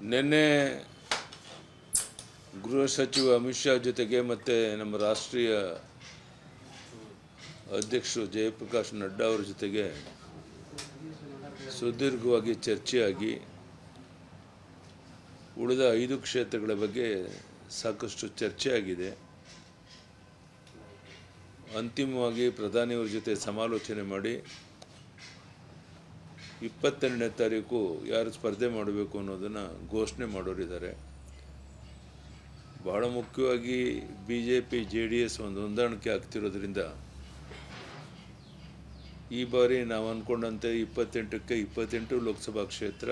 ನಿನ್ನೆ ಗೃಹ ಸಚಿವ ಅಮಿತ್ ಶಾ ಜೊತೆಗೆ ಮತ್ತು ನಮ್ಮ ರಾಷ್ಟ್ರೀಯ ಅಧ್ಯಕ್ಷರು ಜಯಪ್ರಕಾಶ್ ನಡ್ಡಾ ಅವರ ಜೊತೆಗೆ ಸುದೀರ್ಘವಾಗಿ ಚರ್ಚೆಯಾಗಿ ಉಳಿದ 5 ಕ್ಷೇತ್ರಗಳ ಬಗ್ಗೆ ಸಾಕಷ್ಟು ಚರ್ಚೆಯಾಗಿದೆ. ಅಂತಿಮವಾಗಿ ಪ್ರಧಾನಿಯವರ ಜೊತೆ ಸಮಾಲೋಚನೆ ಮಾಡಿ 22ನೇ ತಾರೀಕು ಯಾರು ಸ್ಪರ್ಧೆ ಮಾಡಬೇಕು ಅನ್ನೋದನ್ನು ಘೋಷಣೆ ಮಾಡೋರಿದ್ದಾರೆ. ಬಹಳ ಮುಖ್ಯವಾಗಿ ಬಿಜೆಪಿ ಜೆಡಿಎಸ್ ಒಂದು ಹೊಂದಾಣಿಕೆ ಆಗ್ತಿರೋದ್ರಿಂದ ಈ ಬಾರಿ ನಾವು ಅಂದ್ಕೊಂಡಂತೆ 28ಕ್ಕೆ 28 ಲೋಕಸಭಾ ಕ್ಷೇತ್ರ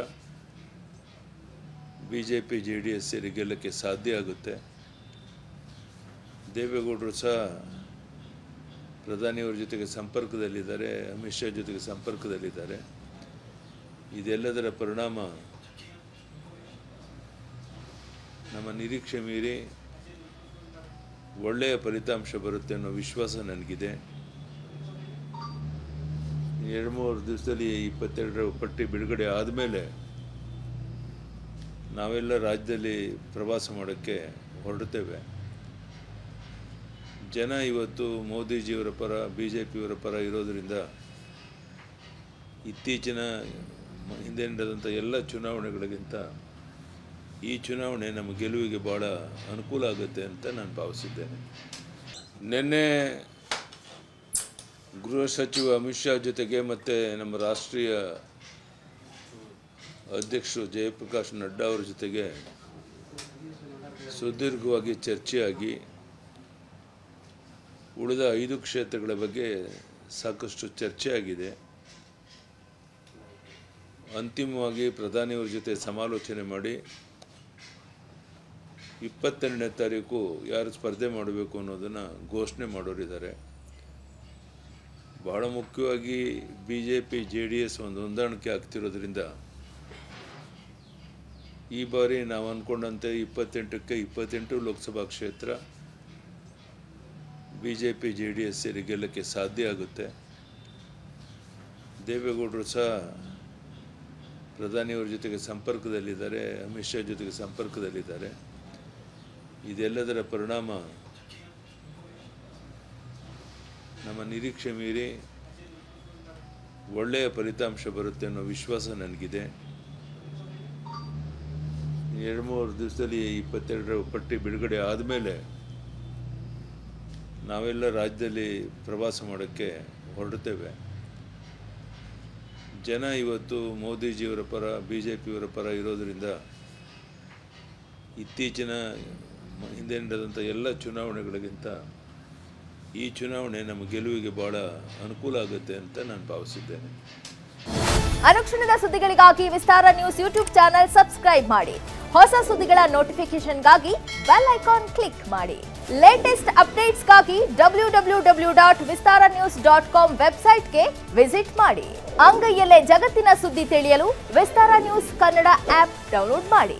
ಬಿಜೆಪಿ ಜೆಡಿಎಸ್ ಸೇರಿ ಗೆಲ್ಲಕ್ಕೆ ಸಾಧ್ಯ ಆಗುತ್ತೆ. ದೇವೇಗೌಡರು ಸಹ ಪ್ರಧಾನಿಯವರ ಜೊತೆಗೆ ಸಂಪರ್ಕದಲ್ಲಿದ್ದಾರೆ, ಅಮಿತ್ ಶಾ ಜೊತೆಗೆ ಸಂಪರ್ಕದಲ್ಲಿದ್ದಾರೆ. ಇದೆಲ್ಲದರ ಪರಿಣಾಮ ನಮ್ಮ ನಿರೀಕ್ಷೆ ಮೀರಿ ಒಳ್ಳೆಯ ಫಲಿತಾಂಶ ಬರುತ್ತೆ ಅನ್ನೋ ವಿಶ್ವಾಸ ನನಗಿದೆ. 2-3 ದಿವಸದಲ್ಲಿ 22ರ ಪಟ್ಟಿ ಬಿಡುಗಡೆ ಆದಮೇಲೆ ನಾವೆಲ್ಲ ರಾಜ್ಯದಲ್ಲಿ ಪ್ರವಾಸ ಮಾಡೋಕ್ಕೆ ಹೊರಡ್ತೇವೆ. ಜನ ಇವತ್ತು ಮೋದಿಜಿಯವರ ಪರ ಬಿಜೆಪಿಯವರ ಪರ ಇರೋದರಿಂದ ಇತ್ತೀಚಿನ ಹಿಂದೆ ನಡೆದಂಥ ಎಲ್ಲ ಚುನಾವಣೆಗಳಿಗಿಂತ ಈ ಚುನಾವಣೆ ನಮ್ಮ ಗೆಲುವಿಗೆ ಭಾಳ ಅನುಕೂಲ ಆಗುತ್ತೆ ಅಂತ ನಾನು ಭಾವಿಸಿದ್ದೇನೆ. ನಿನ್ನೆ ಗೃಹ ಸಚಿವ ಅಮಿತ್ ಶಾ ಜೊತೆಗೆ ಮತ್ತು ನಮ್ಮ ರಾಷ್ಟ್ರೀಯ ಅಧ್ಯಕ್ಷರು ಜಯಪ್ರಕಾಶ್ ನಡ್ಡಾ ಅವರ ಜೊತೆಗೆ ಸುದೀರ್ಘವಾಗಿ ಚರ್ಚೆಯಾಗಿ ಉಳಿದ 5 ಕ್ಷೇತ್ರಗಳ ಬಗ್ಗೆ ಸಾಕಷ್ಟು ಚರ್ಚೆಯಾಗಿದೆ. ಅಂತಿಮವಾಗಿ ಪ್ರಧಾನಿಯವರ ಜೊತೆ ಸಮಾಲೋಚನೆ ಮಾಡಿ 22ನೇ ತಾರೀಕು ಯಾರು ಸ್ಪರ್ಧೆ ಮಾಡಬೇಕು ಅನ್ನೋದನ್ನು ಘೋಷಣೆ ಮಾಡೋರಿದ್ದಾರೆ. ಬಹಳ ಮುಖ್ಯವಾಗಿ ಬಿಜೆಪಿ ಜೆಡಿಎಸ್ ಒಂದು ಹೊಂದಾಣಿಕೆ ಆಗ್ತಿರೋದ್ರಿಂದ ಈ ಬಾರಿ ನಾವು ಅಂದ್ಕೊಂಡಂತೆ 28ಕ್ಕೆ 28 ಲೋಕಸಭಾ ಕ್ಷೇತ್ರ ಬಿಜೆಪಿ ಜೆಡಿಎಸ್ ಸೇರಿ ಗೆಲ್ಲಕ್ಕೆ ಸಾಧ್ಯ ಆಗುತ್ತೆ. ದೇವೇಗೌಡರು ಸಹ ಪ್ರಧಾನಿಯವರ ಜೊತೆಗೆ ಸಂಪರ್ಕದಲ್ಲಿದ್ದಾರೆ, ಅಮಿತ್ ಶಾ ಜೊತೆಗೆ ಸಂಪರ್ಕದಲ್ಲಿದ್ದಾರೆ. ಇದೆಲ್ಲದರ ಪರಿಣಾಮ ನಮ್ಮ ನಿರೀಕ್ಷೆ ಮೀರಿ ಒಳ್ಳೆಯ ಫಲಿತಾಂಶ ಬರುತ್ತೆ ಅನ್ನೋ ವಿಶ್ವಾಸ ನನಗಿದೆ. 2-3 ದಿವಸದಲ್ಲಿ 22ರ ಪಟ್ಟಿ ಬಿಡುಗಡೆ ಆದಮೇಲೆ ನಾವೆಲ್ಲ ರಾಜ್ಯದಲ್ಲಿ ಪ್ರವಾಸ ಮಾಡೋಕ್ಕೆ ಹೊರಡ್ತೇವೆ. ಜನ ಇವತ್ತು ಮೋದಿಜಿಯವರ ಪರ ಬಿಜೆಪಿಯವರ ಪರ ಇರೋದರಿಂದ ಇತ್ತೀಚಿನ ಹಿಂದೆ ನಡೆದಂಥ ಎಲ್ಲ ಚುನಾವಣೆಗಳಿಗಿಂತ ಈ ಚುನಾವಣೆ ನಮ್ಮ ಗೆಲುವಿಗೆ ಭಾಳ ಅನುಕೂಲ ಆಗುತ್ತೆ ಅಂತ ನಾನು ಭಾವಿಸಿದ್ದೇನೆ. ಅನುಕ್ಷಣದ ಸುದ್ದಿಗಳಿಗಾಗಿ ವಿಸ್ತಾರ ನ್ಯೂಸ್ ಯೂಟ್ಯೂಬ್ ಚಾನೆಲ್ ಸಬ್ಸ್ಕ್ರೈಬ್ ಮಾಡಿ. ಹೊಸ ಸುದ್ದಿಗಳ ನೋಟಿಫಿಕೇಶನ್ಗಾಗಿ ಬೆಲ್ ಐಕಾನ್ ಕ್ಲಿಕ್ ಮಾಡಿ. ಲೇಟೆಸ್ಟ್ ಅಪ್ಡೇಟ್ಸ್ಗಾಗಿ www.vistaranews.com ವೆಬ್ಸೈಟ್ಗೆ ವಿಸಿಟ್ ಮಾಡಿ. ಅಂಗೈಯಲ್ಲೇ ಜಗತ್ತಿನ ಸುದ್ದಿ ತಿಳಿಯಲು ವಿಸ್ತಾರ ನ್ಯೂಸ್ ಕನ್ನಡ ಆಪ್ ಡೌನ್ಲೋಡ್ ಮಾಡಿ.